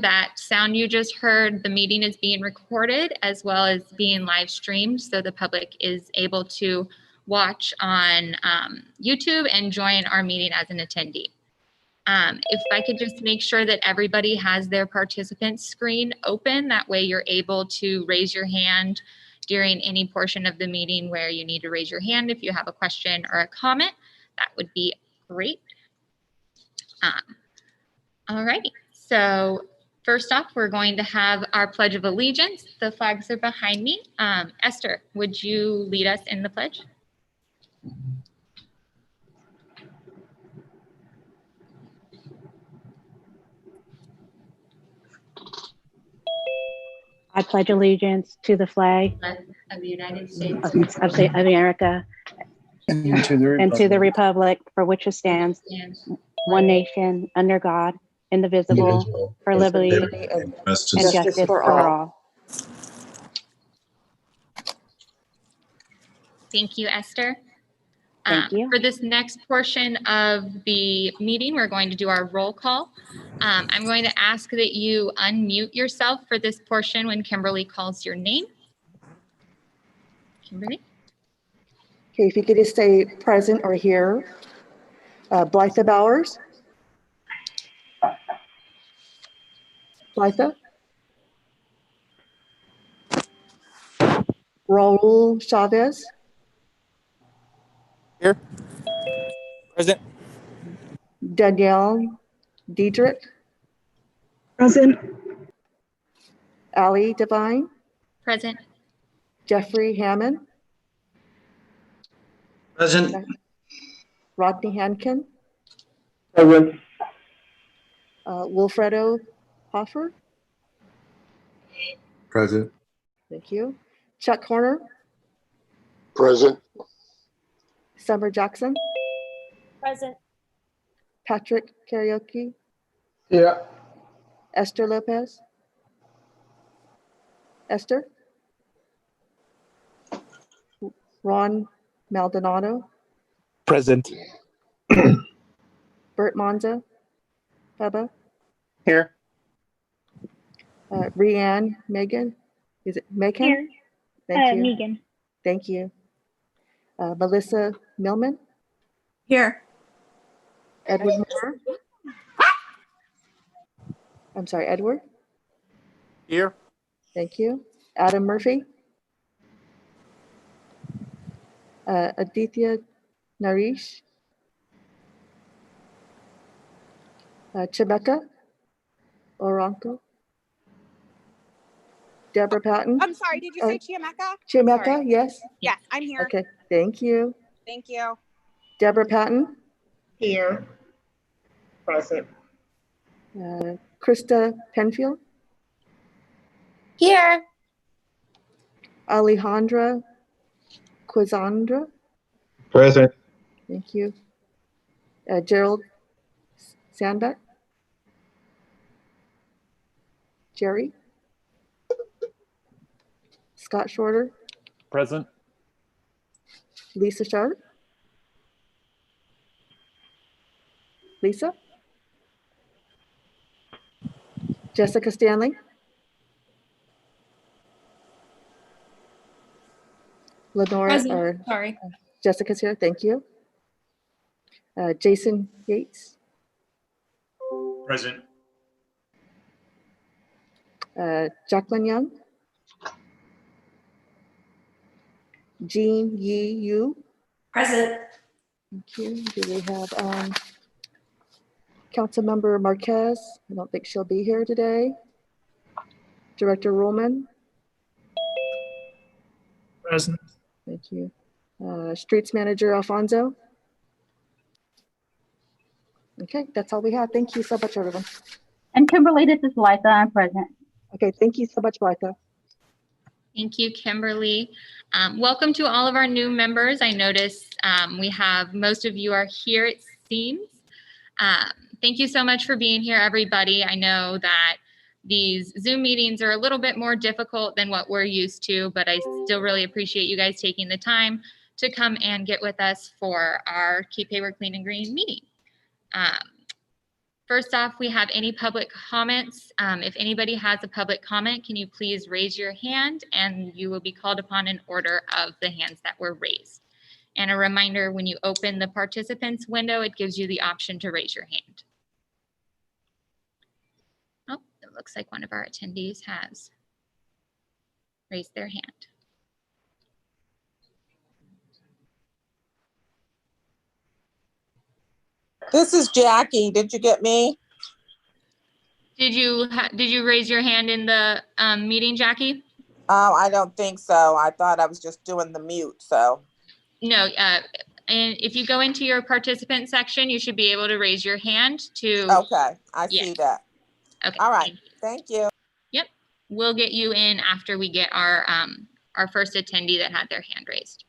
that sound you just heard, the meeting is being recorded as well as being live streamed, so the public is able to watch on YouTube and join our meeting as an attendee. If I could just make sure that everybody has their participant screen open, that way you're able to raise your hand during any portion of the meeting where you need to raise your hand if you have a question or a comment. That would be great. All right, so first off, we're going to have our Pledge of Allegiance. The flags are behind me. Esther, would you lead us in the pledge? I pledge allegiance to the flag of the United States of America and to the republic for which it stands, one nation, under God, indivisible, for liberty and justice for all. Thank you, Esther. Thank you. For this next portion of the meeting, we're going to do our roll call. I'm going to ask that you unmute yourself for this portion when Kimberly calls your name. Kimberly? Okay, if you could just say present or here. Blytha Bowers. Blytha. Raul Chavez. Here. Present. Danielle Diedrich. Present. Ali Devine. Present. Jeffrey Hammond. Present. Rodney Hankin. Present. Wilfredo Hoffer. Present. Thank you. Chuck Horner. Present. Summer Jackson. Present. Patrick Karaoke. Yeah. Esther Lopez. Esther. Ron Maldonado. Present. Bert Monza. Bubba. Here. Rianne Megan. Is it Megan? Here. Thank you. Megan. Thank you. Melissa Millman. Here. Edward Moore. I'm sorry, Edward. Here. Thank you. Adam Murphy. Aditya Naresh. Chibeka Oranko. Deborah Patton. I'm sorry, did you say Chiamaka? Chimeka, Sorry. yes. Yes, I'm here. Okay, thank you. Thank you. Deborah Patton. Here. Present. Krista Penfield. Here. Alejandra Quizandra. Present. Thank you. Gerald Sandbeck. Jerry. Scott Shorter. Present. Lisa Sharp. Lisa. Jessica Stanley. Lenora, or Sorry. Jessica's here, thank you. Jason Yates. Present. Jacqueline Young. Jean Yi Yu. Present. Thank you. Do we have Councilmember Marquez? I don't think she'll be here today. Director Roman. Present. Thank you. Streets Manager Alfonso. Okay, that's all we have. Thank you so much, everyone. And Kimberly, this is Liza. I'm present. Okay, thank you so much, Martha. Thank you, Kimberly. Welcome to all of our new members. I noticed we have most of you are here, it seems. Thank you so much for being here, everybody. I know that these Zoom meetings are a little bit more difficult than what we're used to, but I still really appreciate you guys taking the time to come and get with us for our Keep Hayward Clean and Green meeting. First off, we have any public comments. If anybody has a public comment, can you please raise your hand and you will be called upon in order of the hands that were raised. And a reminder, when you open the participants window, it gives you the option to raise your hand. Oh, it looks like one of our attendees has raised their hand. This is Jackie. Did you get me? Did you raise your hand in the meeting, Jackie? Oh, I don't think so. I thought I was just doing the mute, so. No, and if you go into your participant section, you should be able to raise your hand to. Okay, I see that. Okay. All right, thank you. Yep, we'll get you in after we get our first attendee that had their hand raised.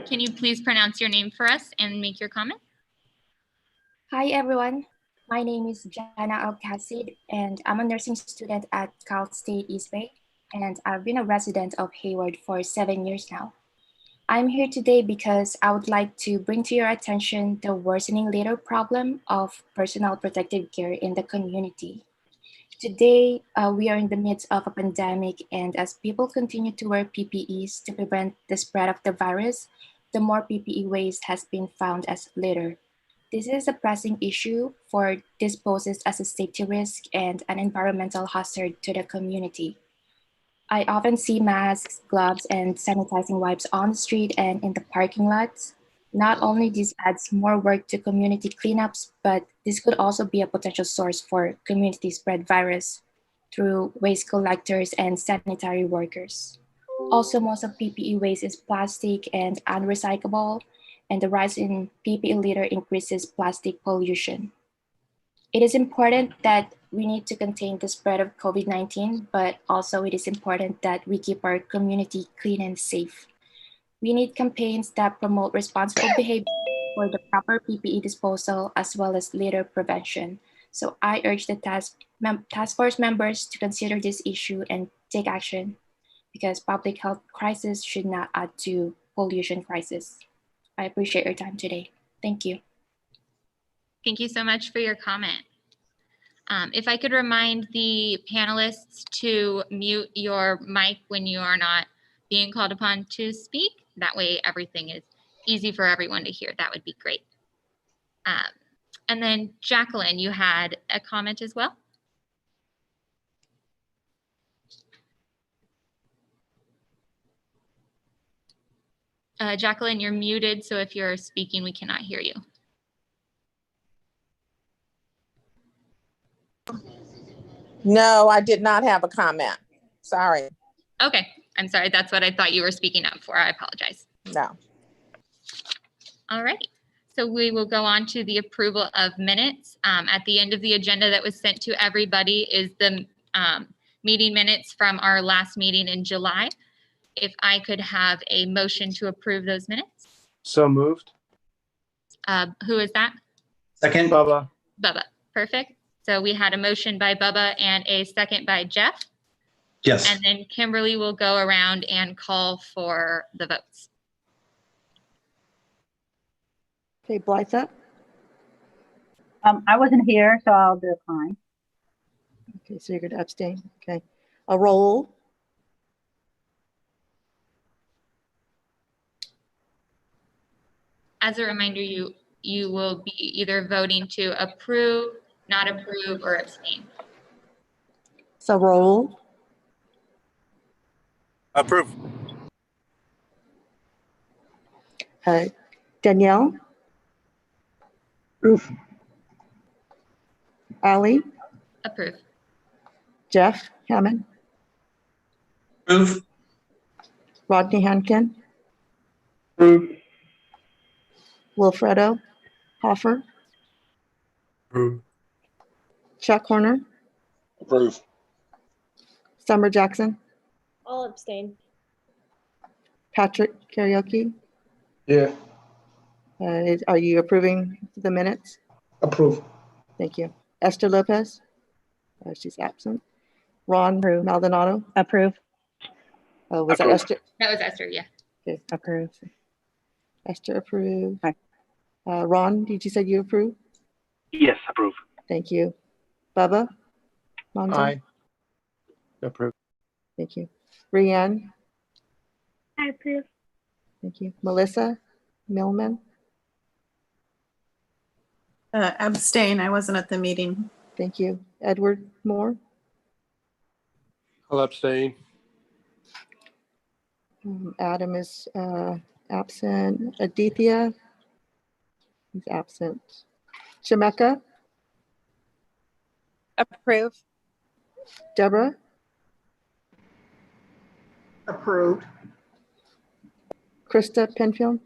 Can you please pronounce your name for us and make your comment? Hi, everyone. My name is Jana Alcacid, and I'm a nursing student at Cal State East Bay, and I've been a resident of Hayward for 7 years now. I'm here today because I would like to bring to your attention the worsening later problem of personal protective gear in the community. Today, we are in the midst of a pandemic, and as people continue to wear PPEs to prevent the spread of the virus, the more PPE waste has been found as litter. This is a pressing issue, for this poses as a safety risk and an environmental hazard to the community. I often see masks, gloves, and sanitizing wipes on the street and in the parking lots. Not only this adds more work to community cleanups, but this could also be a potential source for community spread virus through waste collectors and sanitary workers. Also, most of PPE waste is plastic and unrecyclable, and the rise in PPE litter increases plastic pollution. It is important that we need to contain the spread of COVID-19, but also it is important that we keep our community clean and safe. We need campaigns that promote responsible behavior for the proper PPE disposal as well as litter prevention. So I urge the task force members to consider this issue and take action, because public health crisis should not add to pollution crisis. I appreciate your time today. Thank you. Thank you so much for your comment. If I could remind the panelists to mute your mic when you are not being called upon to speak. That way everything is easy for everyone to hear. That would be great. And then Jacqueline, you had a comment as well? Jacqueline, you're muted, so if you're speaking, we cannot hear you. No, I did not have a comment. Sorry. Okay, I'm sorry. That's what I thought you were speaking up for. I apologize. No. All right. So we will go on to the approval of minutes. At the end of the agenda that was sent to everybody is the meeting minutes from our last meeting in July. If I could have a motion to approve those minutes. So moved. Who is that? Second. Bubba. Bubba. Perfect. So we had a motion by Bubba and a second by Jeff. Yes. And then Kimberly will go around and call for the votes. Okay, Blythe? I wasn't here, so I'll decline. Okay, so you're going to abstain. Okay. A roll. As a reminder, you will be either voting to approve, not approve, or abstain. So roll. Approve. Danielle? Approve. Ali? Approve. Jeff Hammond? Approve. Rodney Hankin? Approve. Wilfredo Hoffer? Approve. Chuck Horner? Approve. Summer Jackson? I'll abstain. Patrick Karaoke? Yeah. Are you approving the minutes? Approve. Thank you. Esther Lopez? She's absent. Ron Maldonado? Approve. Was that Approved. Esther? That was Esther, yeah. Okay. Approved. Esther approved. Aye. Ron, did you say you approve? Yes, approved. Thank you. Bubba? Monzo? Aye. Approved. Thank you. Rianne? I approve. Thank you. Melissa Millman? Abstain. I wasn't at the meeting. Thank you. Edward Moore? I'll abstain. Adam is absent. Aditya? He's absent. Shameka? Approve. Deborah? Approved. Krista Penfield?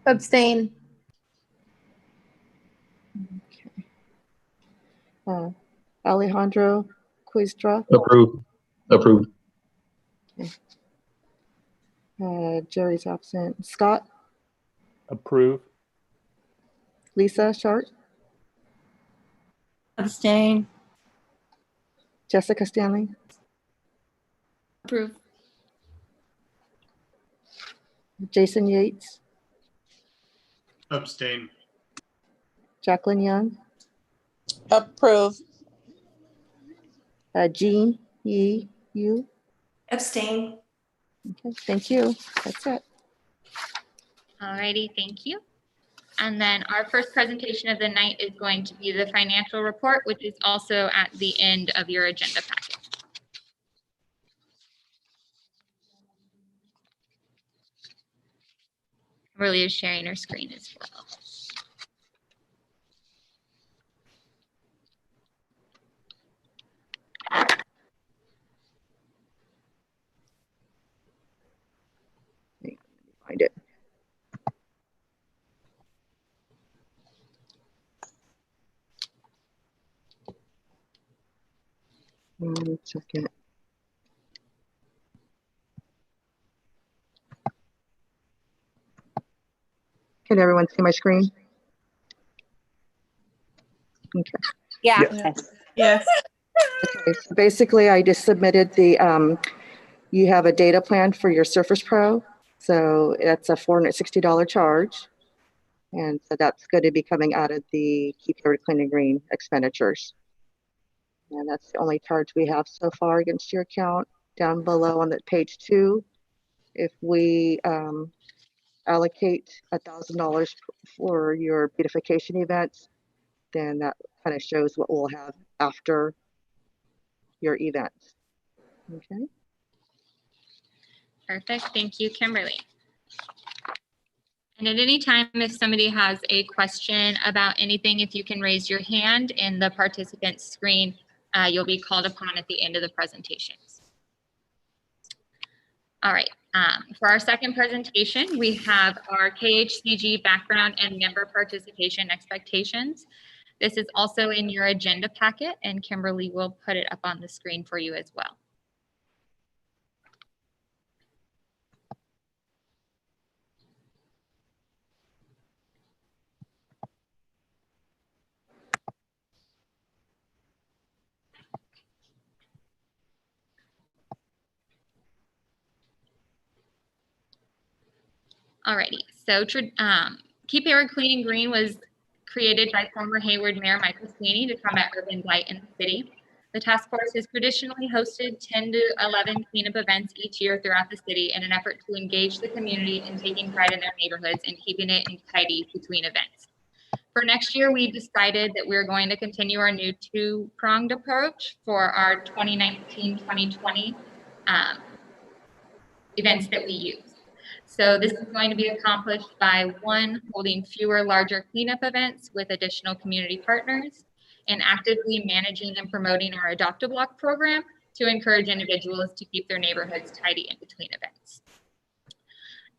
Abstain. Okay. Alejandro Quistra? Approved. Approved. Jerry's absent. Scott? Approved. Lisa Sharp? Abstain. Jessica Stanley? Approve. Jason Yates? Abstain. Jacqueline Young? Approve. Jean Yi Yu? Abstain. Okay, thank you. That's it. Alrighty, thank you. And then our first presentation of the night is going to be the financial report, which is also at the end of your agenda packet. Kimberly is sharing her screen as well. Find it. One second. Can everyone see my screen? Okay. Yeah. Yes. Okay, so basically, I just submitted the, you have a data plan for your Surface Pro. So that's a $460 charge. And so that's going to be coming out of the Keep Hayward Clean and Green expenditures. And that's the only charge we have so far against your account. Down below on the page 2, if we allocate $1,000 for your beautification events, then that kind of shows what we'll have after your event. Okay. Perfect. Thank you, Kimberly. And at any time, if somebody has a question about anything, if you can raise your hand in the participant screen, you'll be called upon at the end of the presentations. All right. For our second presentation, we have our KHCG background and member participation expectations. This is also in your agenda packet, and Kimberly will put it up on the screen for you as well. Alrighty, so Keep Hayward Clean and Green was created by former Hayward Mayor Michael Sweeney to combat urban blight in the city. The task force has traditionally hosted 10 to 11 cleanup events each year throughout the city in an effort to engage the community in taking pride in their neighborhoods and keeping it tidy between events. For next year, we decided that we're going to continue our new two-pronged approach for our 2019-2020 events that we use. So this is going to be accomplished by 1, holding fewer larger cleanup events with additional community partners, and actively managing and promoting our Adopt-A-Block program to encourage individuals to keep their neighborhoods tidy in between events.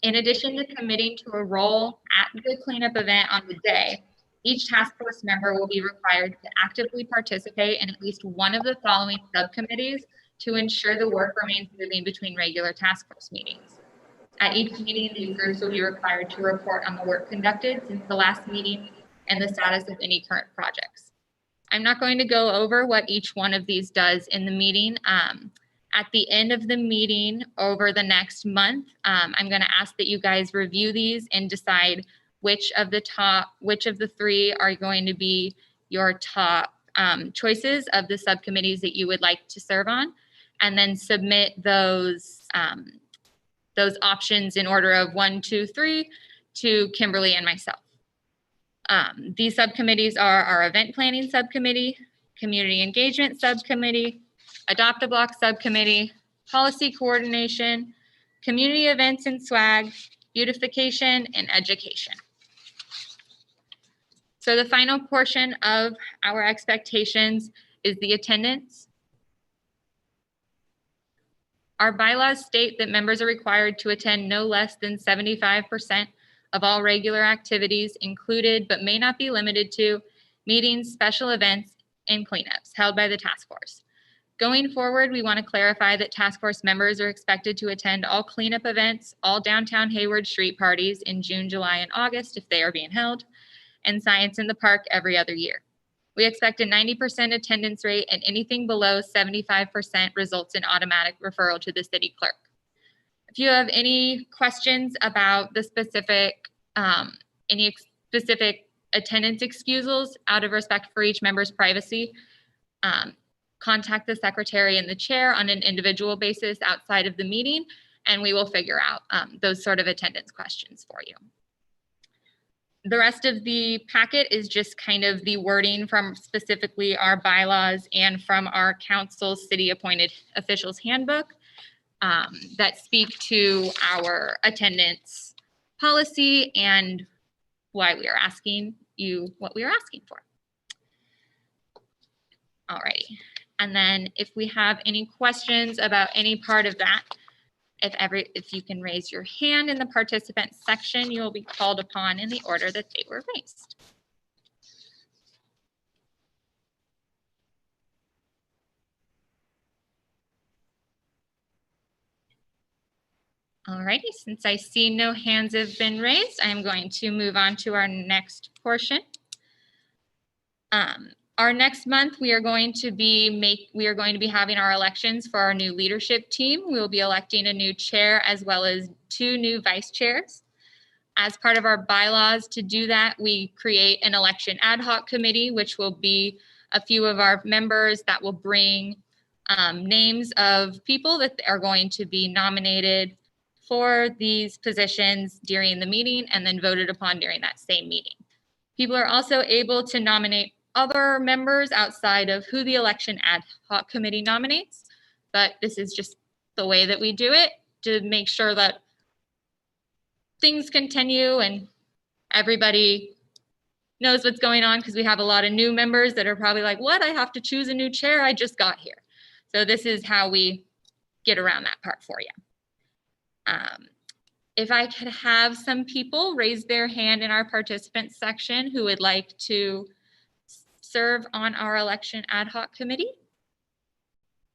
In addition to committing to a role at the cleanup event on the day, each task force member will be required to actively participate in at least one of the following subcommittees to ensure the work remains moving between regular task force meetings. At each meeting, these groups will be required to report on the work conducted since the last meeting and the status of any current projects. I'm not going to go over what each one of these does in the meeting. At the end of the meeting over the next month, I'm going to ask that you guys review these and decide which of the three are going to be your top choices of the subcommittees that you would like to serve on, and then submit those options in order of 1, 2, 3 to Kimberly and myself. These subcommittees are our event planning subcommittee, community engagement subcommittee, adopt a block subcommittee, policy coordination, community events and swag, beautification, and education. So the final portion of our expectations is the attendance. Our bylaws state that members are required to attend no less than 75% of all regular activities included, but may not be limited to, meetings, special events, and cleanups held by the task force. Going forward, we want to clarify that task force members are expected to attend all cleanup events, all downtown Hayward street parties in June, July, and August if they are being held, and Science in the Park every other year. We expect a 90% attendance rate, and anything below 75% results in automatic referral to the city clerk. If you have any questions about the specific, any specific attendance excusals out of respect for each member's privacy, contact the secretary and the chair on an individual basis outside of the meeting, and we will figure out those sort of attendance questions for you. The rest of the packet is just kind of the wording from specifically our bylaws and from our council's city appointed officials handbook that speak to our attendance policy and why we are asking you what we are asking for. Alrighty. And then if we have any questions about any part of that, if you can raise your hand in the participant section, you will be called upon in the order that they were raised. Alrighty, since I see no hands have been raised, I'm going to move on to our next portion. Our next month, we are going to be having our elections for our new leadership team. We will be electing a new chair as well as 2 new vice chairs. As part of our bylaws to do that, we create an election ad hoc committee, which will be a few of our members that will bring names of people that are going to be nominated for these positions during the meeting and then voted upon during that same meeting. People are also able to nominate other members outside of who the election ad hoc committee nominates, but this is just the way that we do it to make sure that things continue and everybody knows what's going on, because we have a lot of new members that are probably like, what, I have to choose a new chair, I just got here. So this is how we get around that part for you. If I could have some people raise their hand in our participants section who would like to serve on our election ad hoc committee.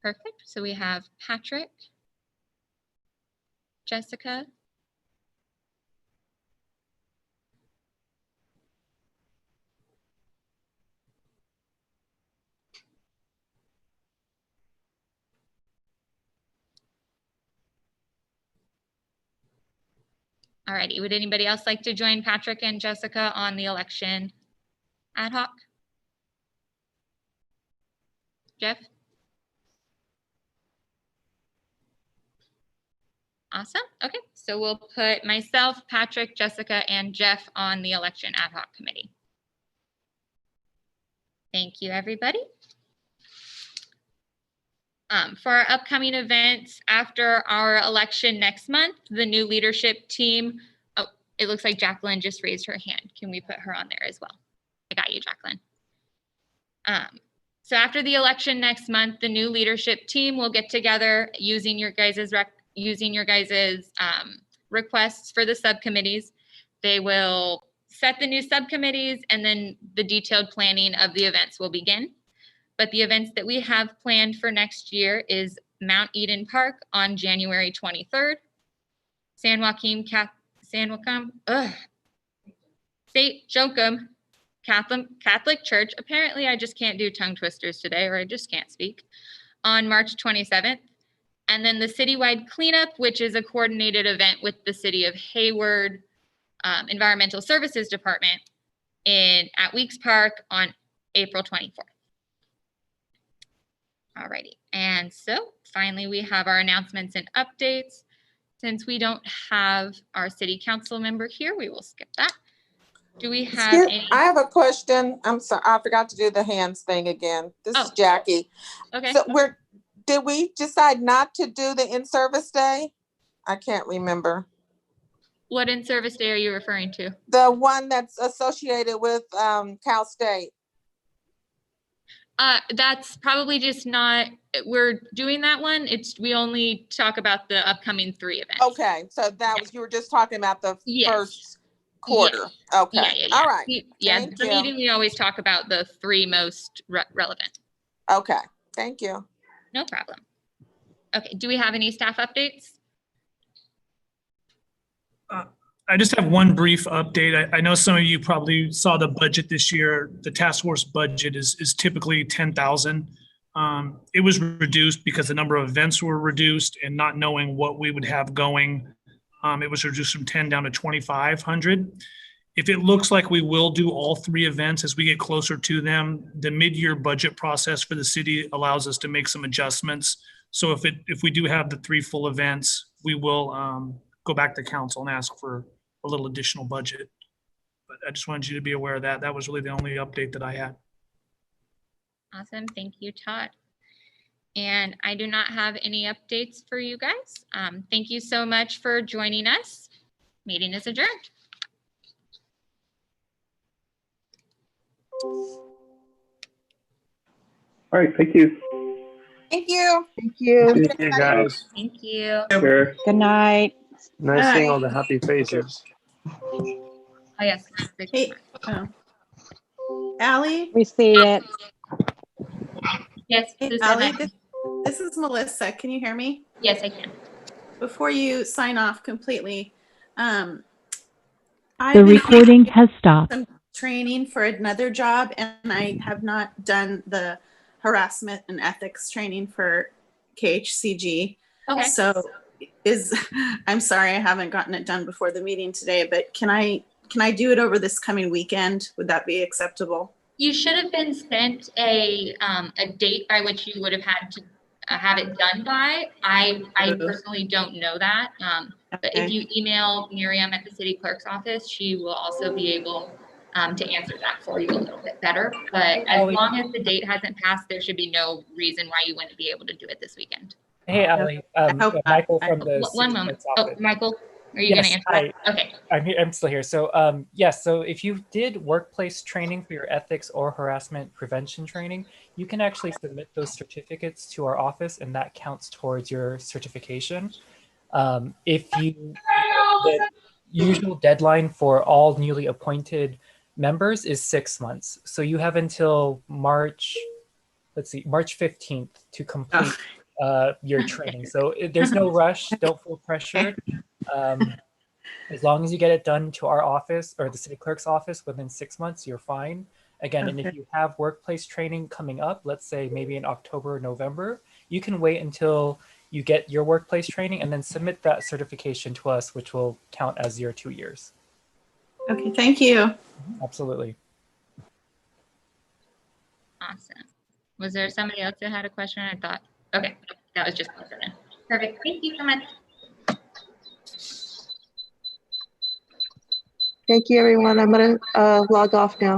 Perfect. So we have Patrick, Jessica, alrighty. Would anybody else like to join Patrick and Jessica on the election ad hoc? Jeff? Awesome. Okay, so we'll put myself, Patrick, Jessica, and Jeff on the election ad hoc committee. Thank you, everybody. For our upcoming events after our election next month, the new leadership team, oh, it looks like Jacqueline just raised her hand. Can we put her on there as well? I got you, Jacqueline. So after the election next month, the new leadership team will get together using your guys' requests for the subcommittees. They will set the new subcommittees, and then the detailed planning of the events will begin. But the events that we have planned for next year is Mount Eden Park on January 23rd, St. Joachim Catholic Church. Apparently I just can't do tongue twisters today, or I just can't speak. On March 27th, And then the citywide cleanup, which is a coordinated event with the City of Hayward Environmental Services Department at Weeks Park on April 24th. Alrighty, and so finally we have our announcements and updates. Since we don't have our city council member here, we will skip that. Do we have any? I have a question. I'm sorry, I forgot to do the hands thing again. This is Jackie. Okay. So did we decide not to do the in-service day? I can't remember. What in-service day are you referring to? The one that's associated with Cal State. That's probably just not, we're doing that one. We only talk about the upcoming 3 events. Okay, so that was, you were just talking about the first quarter. Yes. Okay, Yeah. all right. The meeting, we always talk about the 3 most relevant. Okay, thank you. No problem. Okay, do we have any staff updates? I just have one brief update. I know some of you probably saw the budget this year. The task force budget is typically 10,000. It was reduced because the number of events were reduced, and not knowing what we would have going, it was reduced from 10 down to 2,500. If it looks like we will do all 3 events as we get closer to them, the mid-year budget process for the city allows us to make some adjustments. So if we do have the 3 full events, we will go back to council and ask for a little additional budget. But I just wanted you to be aware of that. That was really the only update that I had. Awesome. Thank you, Todd. And I do not have any updates for you guys. Thank you so much for joining us. Meeting is adjourned. All right, thank you. Thank you. Thank you. Thank you, guys. Thank you. Sure. Good night. Nice seeing all the happy faces. Oh, yes. Hey, Allie? We see it. Yes, Hey, Allie, this is Melissa. Can you hear me? Yes, I can. Before you sign off completely, the recording has stopped. Some training for another job, and I have not done the harassment and ethics training for KHCG. Okay. So I'm sorry I haven't gotten it done before the meeting today, but can I do it over this coming weekend? Would that be acceptable? You should have been sent a date by which you would have had to have it done by. I personally don't know that. But if you email Miriam at the city clerk's office, she will also be able to answer that for you a little bit better. But as long as the date hasn't passed, there should be no reason why you wouldn't be able to do it this weekend. Hey, Allie. Michael from the One moment. Oh, Michael, are you going to answer that? Okay. I'm still here. So, yes, so if you did workplace training for your ethics or harassment prevention training, you can actually submit those certificates to our office, and that counts towards your certification. The usual deadline for all newly appointed members is 6 months. So you have until March 15th to complete your training. So there's no rush. Don't feel pressured. As long as you get it done to our office or the city clerk's office within 6 months, you're fine. Again, and if you have workplace training coming up, let's say maybe in October or November, you can wait until you get your workplace training and then submit that certification to us, which will count as your 2 years. Okay, thank you. Absolutely. Awesome. Was there somebody else that had a question? I thought, okay, that was just perfect. Thank you so much. Thank you, everyone. I'm going to log off now.